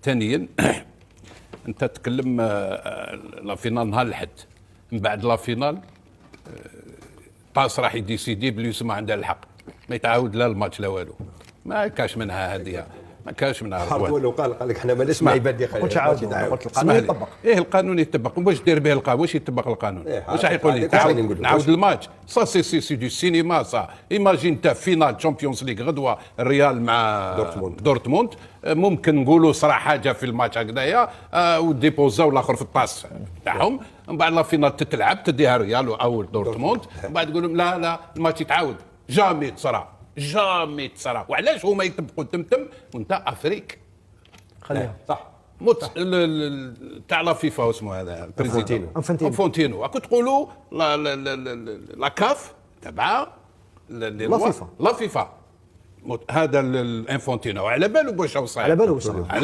ثانيا انت تتكلم لا فينال نهار الحد، من بعد لا فينال طاس راح يديسيدي بلي يسمى عنده الحق، ما يتعاود لا الماتش لا والو، ما كاش منها هذه، ما كاش منها. ولو قال لك احنا ما نسمع عباد قلت عاود قلت القانون يطبق. ايه القانون يطبق، واش دير به القانون؟ واش يطبق القانون؟ واش راح يقول لي نعاود الماتش؟ سا سي دو سينما سا. ايماجين انت فينال تشامبيونز ليغ غدوه الريال مع دورتموند ممكن نقولوا صراحه حاجه في الماتش هكذايا وديبوزاو الاخر في الطاس تاعهم، من بعد لا فينال تتلعب تديها ريال او دورتموند، من بعد تقول لهم لا الماتش يتعاود. جامي تصرى، جامي تصرى. وعلاش هما يطبقوا تمتم وانت افريك؟ خليها صح. تاع لا فيفا اسمه هذا انفانتينو كنت تقولوا لا كاف تبع لا فيفا هذا الانفانتينو على باله باش وصل، على باله وصل.